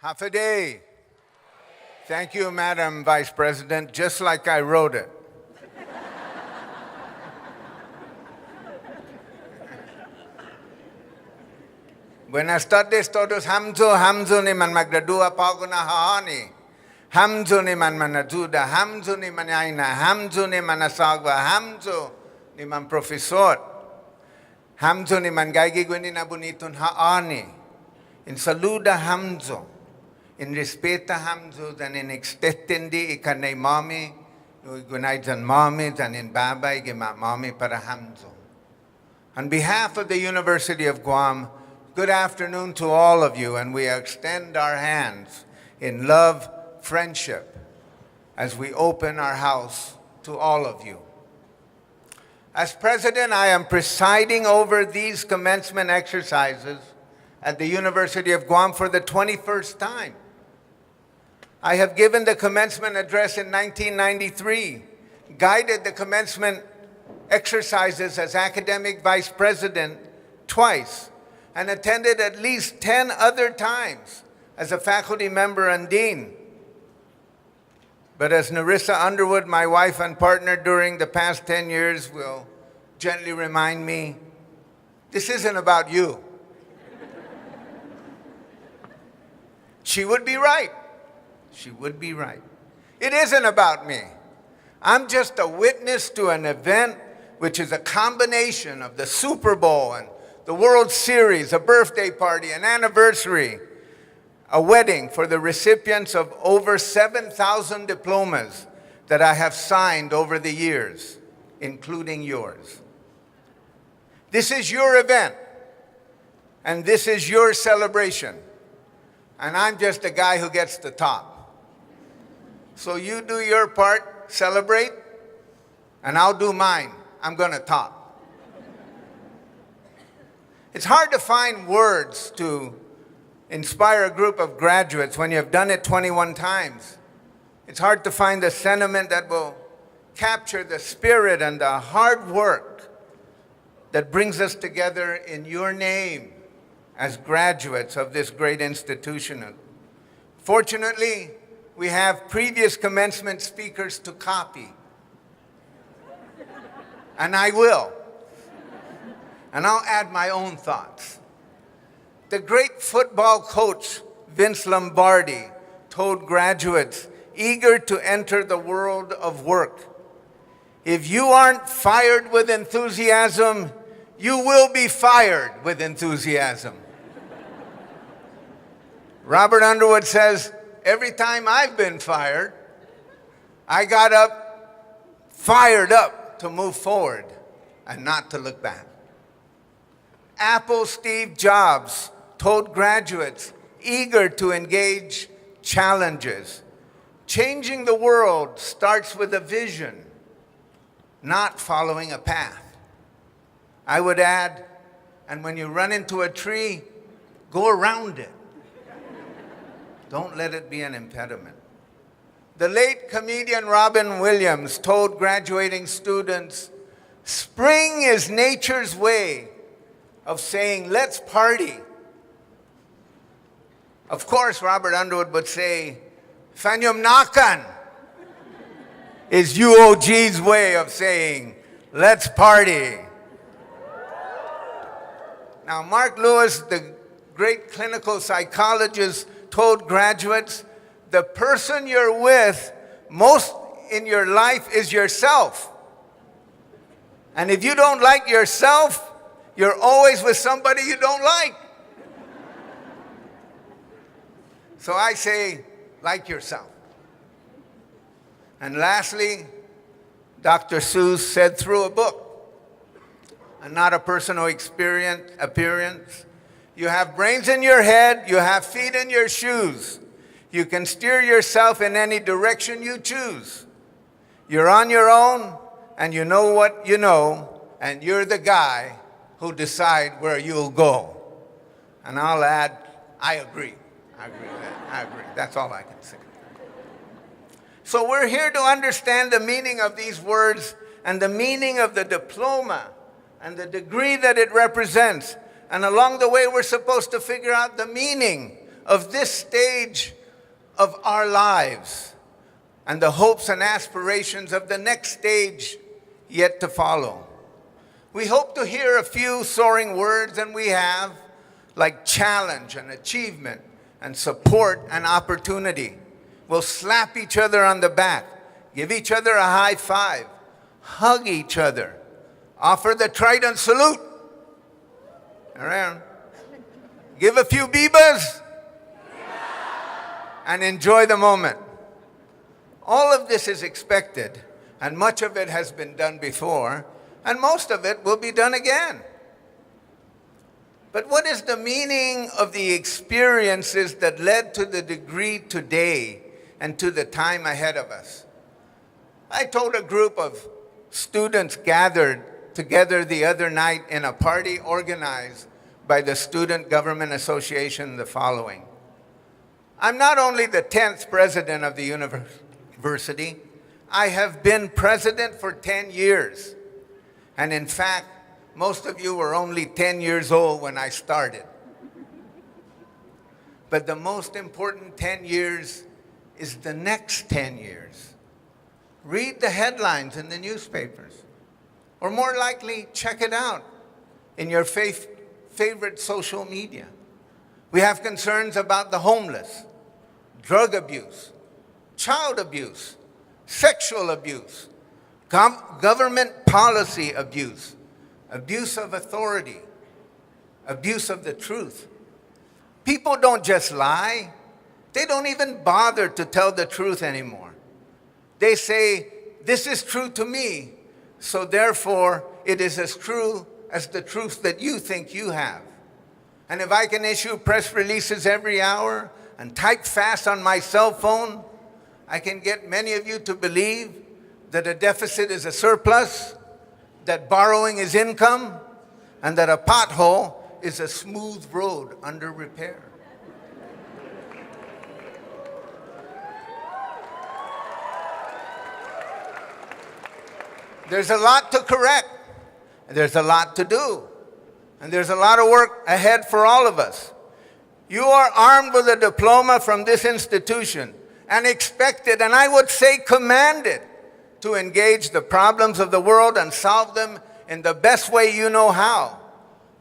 Half a day. Thank you, Madam Vice President, just like I wrote it. Buenas tardes todos. Hamzo ni man magdadua paguna haani. Hamzo ni man manajuda. Hamzo ni man aina. Hamzo ni man asagwa. Hamzo ni man profesor. Hamzo ni man gaigigwini na bunitun haani. In saluda Hamzo. In respeta Hamzo dan in extetendi ikanay mami. Gunaydan mami dan in babay gima mami para Hamzo. On behalf of the University of Guam, good afternoon to all of you, and we extend our hands in love, friendship, as we open our house to all of you. As president, I am presiding over these commencement exercises at the University of Guam for the 21st time. I have given the commencement address in 1993, guided the commencement exercises as academic vice president twice, and attended at least 10 other times as a faculty member and dean. But as Narissa Underwood, my wife and partner during the past 10 years, will gently remind me, this isn't about you. She would be right. She would be right. It isn't about me. I'm just a witness to an event which is a combination of the Super Bowl and the World Series, a birthday party, an anniversary, a wedding for the recipients of over 7,000 diplomas that I have signed over the years, including yours. This is your event, and this is your celebration, and I'm just a guy who gets the top. So you do your part, celebrate, and I'll do mine. I'm gonna top. It's hard to find words to inspire a group of graduates when you have done it 21 times. It's hard to find the sentiment that will capture the spirit and the hard work that brings us together in your name as graduates of this great institution. Fortunately, we have previous commencement speakers to copy. And I will. And I'll add my own thoughts. The great football coach, Vince Lombardi, told graduates eager to enter the world of work, if you aren't fired with enthusiasm, you will be fired with enthusiasm. Robert Underwood says, every time I've been fired, I got up, fired up to move forward and not to look back. Apple Steve Jobs told graduates eager to engage challenges. Changing the world starts with a vision, not following a path. I would add, and when you run into a tree, go around it. Don't let it be an impediment. The late comedian Robin Williams told graduating students, spring is nature's way of saying, let's party. Of course, Robert Underwood would say, Fañomnåkan is UOG's way of saying, let's party. Now, Mark Lewis, the great clinical psychologist, told graduates, the person you're with most in your life is yourself. And if you don't like yourself, you're always with somebody you don't like. So I say, like yourself. And lastly, Dr. Seuss said through a book, and not a personal appearance, you have brains in your head, you have feet in your shoes. You can steer yourself in any direction you choose. You're on your own, and you know what you know, and you're the guy who decide where you'll go. And I'll add, I agree. I agree with that. I agree. That's all I can say. So we're here to understand the meaning of these words and the meaning of the diploma and the degree that it represents. And along the way, we're supposed to figure out the meaning of this stage of our lives and the hopes and aspirations of the next stage yet to follow. We hope to hear a few soaring words, and we have, like challenge and achievement and support and opportunity. We'll slap each other on the back, give each other a high five, hug each other, offer the Trident salute, around, give a few bebas, and enjoy the moment. All of this is expected, and much of it has been done before, and most of it will be done again. But what is the meaning of the experiences that led to the degree today and to the time ahead of us? I told a group of students gathered together the other night in a party organized by the Student Government Association the following. I'm not only the 10th president of the university, I have been president for 10 years. And in fact, most of you were only 10 years old when I started. But the most important 10 years is the next 10 years. Read the headlines in the newspapers, or more likely, check it out in your favorite social media. We have concerns about the homeless, drug abuse, child abuse, sexual abuse, government policy abuse, abuse of authority, abuse of the truth. People don't just lie. They don't even bother to tell the truth anymore. They say, this is true to me, so therefore it is as true as the truth that you think you have. And if I can issue press releases every hour and type fast on my cell phone, I can get many of you to believe that a deficit is a surplus, that borrowing is income, and that a pothole is a smooth road under repair. There's a lot to correct, and there's a lot to do, and there's a lot of work ahead for all of us. You are armed with a diploma from this institution and expected, and I would say commanded, to engage the problems of the world and solve them in the best way you know how,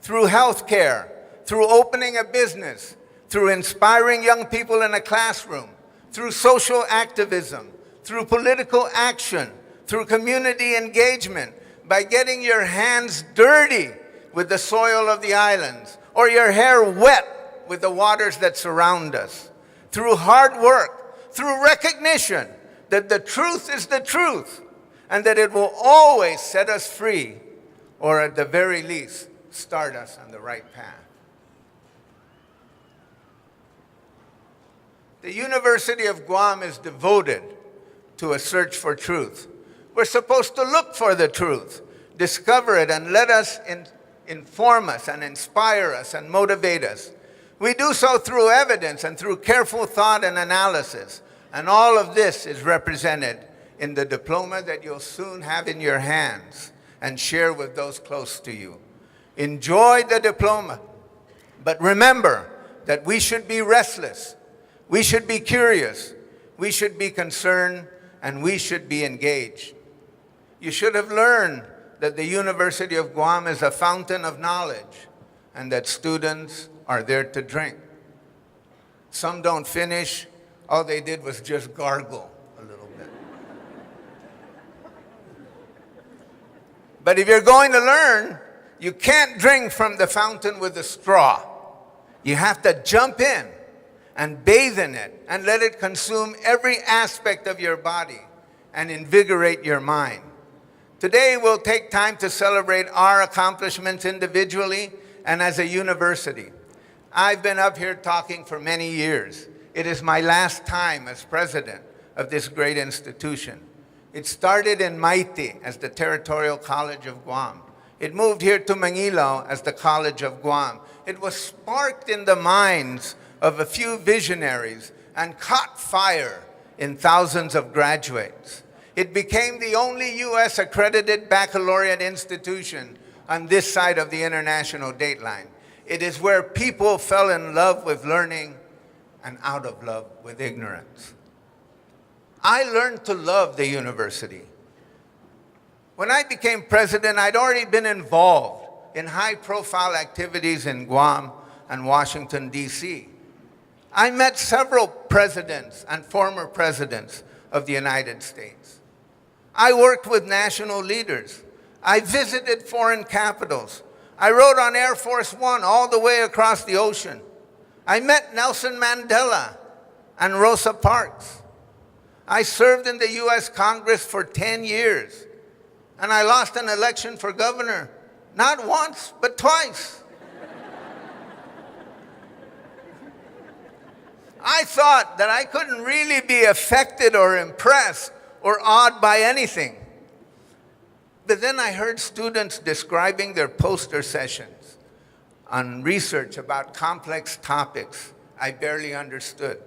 through healthcare, through opening a business, through inspiring young people in a classroom, through social activism, through political action, through community engagement, by getting your hands dirty with the soil of the islands, or your hair wet with the waters that surround us, through hard work, through recognition that the truth is the truth, and that it will always set us free, or at the very least, start us on the right path. The University of Guam is devoted to a search for truth. We're supposed to look for the truth, discover it, and let us inform us and inspire us and motivate us. We do so through evidence and through careful thought and analysis. And all of this is represented in the diploma that you'll soon have in your hands and share with those close to you. Enjoy the diploma, but remember that we should be restless, we should be curious, we should be concerned, and we should be engaged. You should have learned that the University of Guam is a fountain of knowledge and that students are there to drink. Some don't finish. All they did was just gargle a little bit. But if you're going to learn, you can't drink from the fountain with a straw. You have to jump in and bathe in it and let it consume every aspect of your body and invigorate your mind. Today, we'll take time to celebrate our accomplishments individually and as a university. I've been up here talking for many years. It is my last time as president of this great institution. It started in Maite as the Territorial College of Guam. It moved here to Manila as the College of Guam. It was sparked in the minds of a few visionaries and caught fire in thousands of graduates. It became the only U.S. accredited baccalaureate institution on this side of the international date line. It is where people fell in love with learning and out of love with ignorance. I learned to love the university. When I became president, I'd already been involved in high-profile activities in Guam and Washington, D.C. I met several presidents and former presidents of the United States. I worked with national leaders. I visited foreign capitals. I rode on Air Force One all the way across the ocean. I met Nelson Mandela and Rosa Parks. I served in the U.S. Congress for 10 years, and I lost an election for governor, not once, but twice. I thought that I couldn't really be affected or impressed or awed by anything. But then I heard students describing their poster sessions on research about complex topics I barely understood.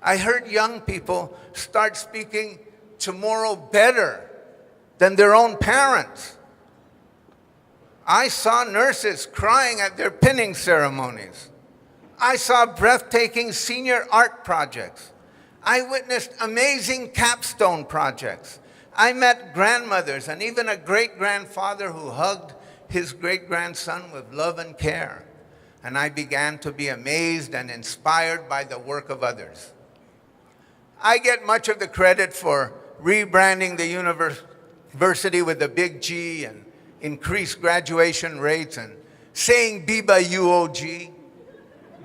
I heard young people start speaking tomorrow better than their own parents. I saw nurses crying at their pinning ceremonies. I saw breathtaking senior art projects. I witnessed amazing capstone projects. I met grandmothers and even a great-grandfather who hugged his great-grandson with love and care. And I began to be amazed and inspired by the work of others. I get much of the credit for rebranding the university with a big G and increased graduation rates and saying Biba UOG.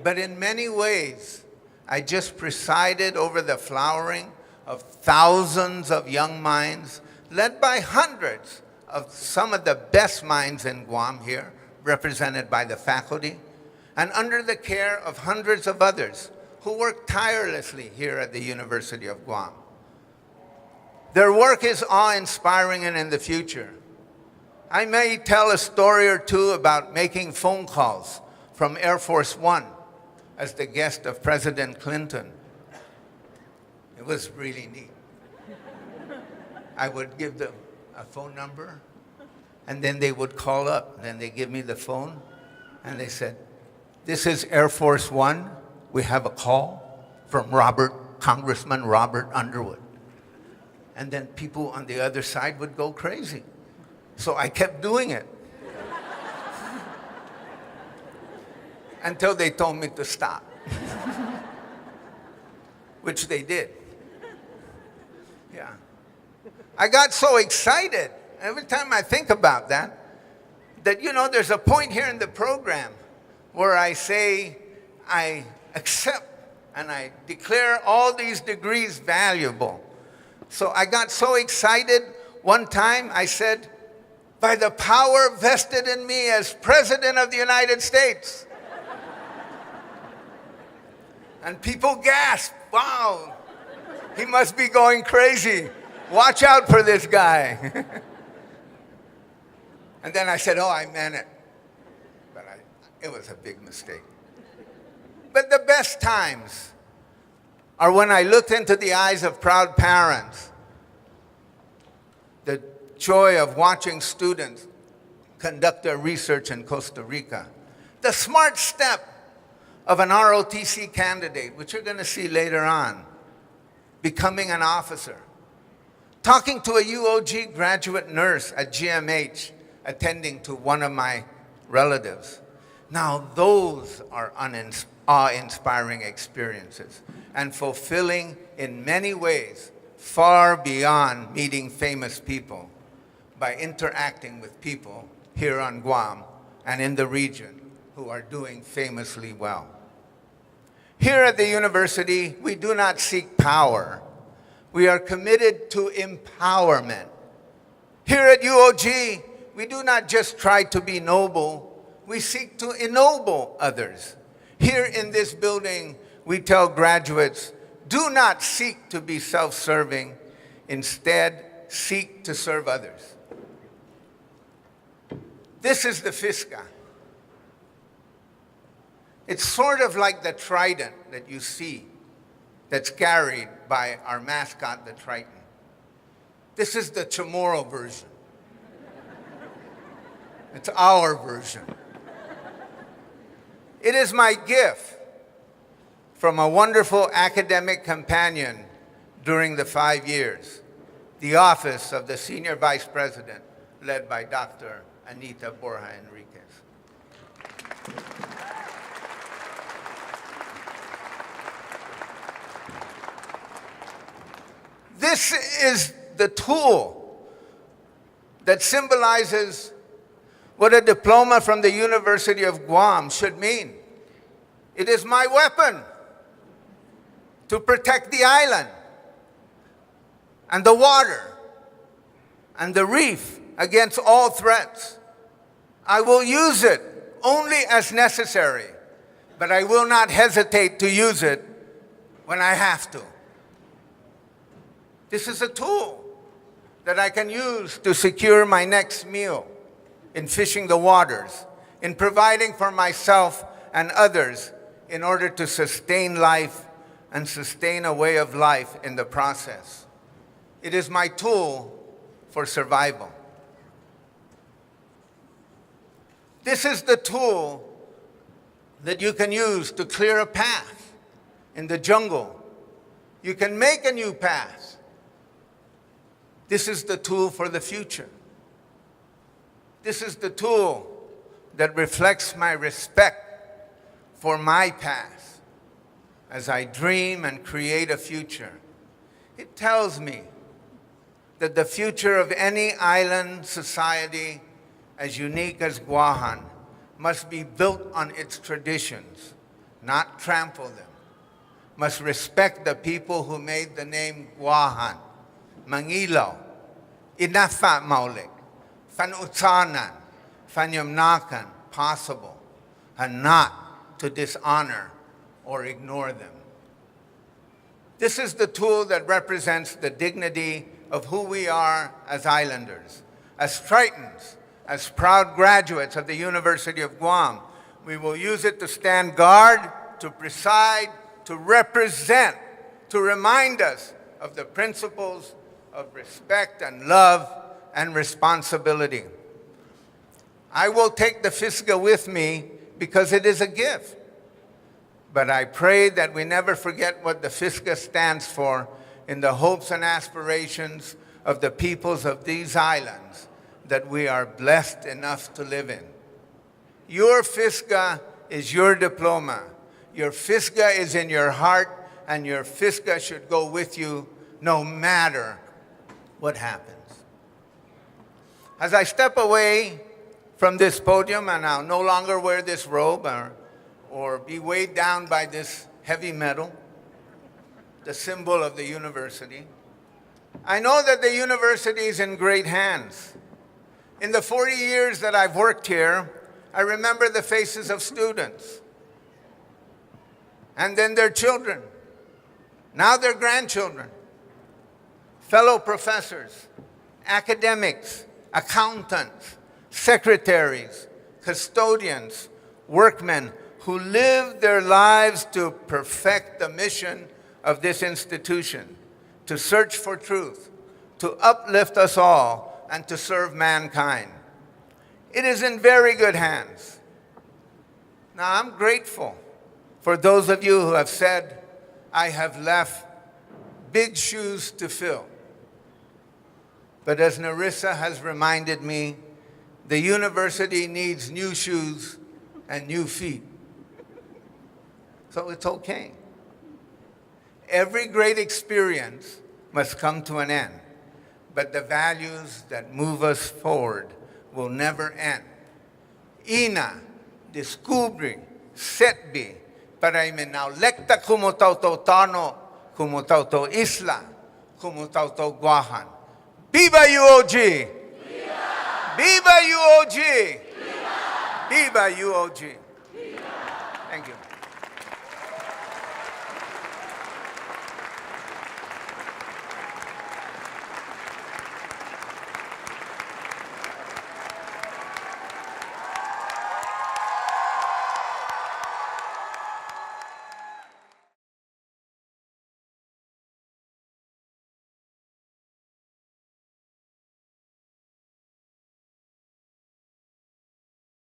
But in many ways, I just presided over the flowering of thousands of young minds, led by hundreds of some of the best minds in Guam here, represented by the faculty, and under the care of hundreds of others who work tirelessly here at the University of Guam. Their work is awe-inspiring and in the future. I may tell a story or two about making phone calls from Air Force One as the guest of President Clinton. It was really neat. I would give them a phone number, and then they would call up. Then they give me the phone, and they said, "This is Air Force One. We have a call from Congressman Robert Underwood." And then people on the other side would go crazy. So I kept doing it. Until they told me to stop, which they did. Yeah. I got so excited every time I think about that, there's a point here in the program where I say I accept and I declare all these degrees valuable. So I got so excited one time I said, "By the power vested in me as President of the United States." And people gasped, "Wow, he must be going crazy. Watch out for this guy." And then I said, "Oh, I meant it." But it was a big mistake. But the best times are when I looked into the eyes of proud parents, the joy of watching students conduct their research in Costa Rica, the smart step of an ROTC candidate, which you're going to see later on, becoming an officer, talking to a UOG graduate nurse at GMH, attending to one of my relatives. Now, those are awe-inspiring experiences and fulfilling in many ways, far beyond meeting famous people, by interacting with people here on Guam and in the region who are doing famously well. Here at the university, we do not seek power. We are committed to empowerment. Here at UOG, we do not just try to be noble, we seek to ennoble others. Here in this building, we tell graduates, do not seek to be self-serving, instead seek to serve others. This is the FISCA. It's sort of like the trident that you see that's carried by our mascot, the Triton. This is the Chamorro version. It's our version. It is my gift from a wonderful academic companion during the 5 years, the office of the Senior Vice President, led by Dr. Anita Borja Enriquez. This is the tool that symbolizes what a diploma from the University of Guam should mean. It is my weapon to protect the island and the water and the reef against all threats. I will use it only as necessary, but I will not hesitate to use it when I have to. This is a tool that I can use to secure my next meal, in fishing the waters, in providing for myself and others in order to sustain life and sustain a way of life in the process. It is my tool for survival. This is the tool that you can use to clear a path in the jungle. You can make a new path. This is the tool for the future. This is the tool that reflects my respect for my past as I dream and create a future. It tells me that the future of any island society as unique as Guahan must be built on its traditions, not trample them, must respect the people who made the name Guahan, Mangilaw, Inafa Maulik, Fañomnåkan, Fañomnåkan possible, and not to dishonor or ignore them. This is the tool that represents the dignity of who we are as islanders. As Tritons, as proud graduates of the University of Guam, we will use it to stand guard, to preside, to represent, to remind us of the principles of respect and love and responsibility. I will take the Fisga with me because it is a gift. But I pray that we never forget what the Fisga stands for in the hopes and aspirations of the peoples of these islands that we are blessed enough to live in. Your Fisga is your diploma. Your Fisga is in your heart, and your Fisga should go with you no matter what happens. As I step away from this podium, and I'll no longer wear this robe or be weighed down by this heavy metal, the symbol of the university, I know that the university is in great hands. In the 40 years that I've worked here, I remember the faces of students, and then their children, now their grandchildren, fellow professors, academics, accountants, secretaries, custodians, workmen who live their lives to perfect the mission of this institution, to search for truth, to uplift us all, and to serve mankind. It is in very good hands. Now, I'm grateful for those of you who have said, I have left big shoes to fill. But as Narissa has reminded me, the university needs new shoes and new feet. So it's okay. Every great experience must come to an end, but the values that move us forward will never end. Ina, descubri, setbi, para imenaulecta como tautotano, como tauto isla, como tauto Guahan. Viva UOG! Viva! Viva UOG! Viva! Viva UOG! Viva! Thank you.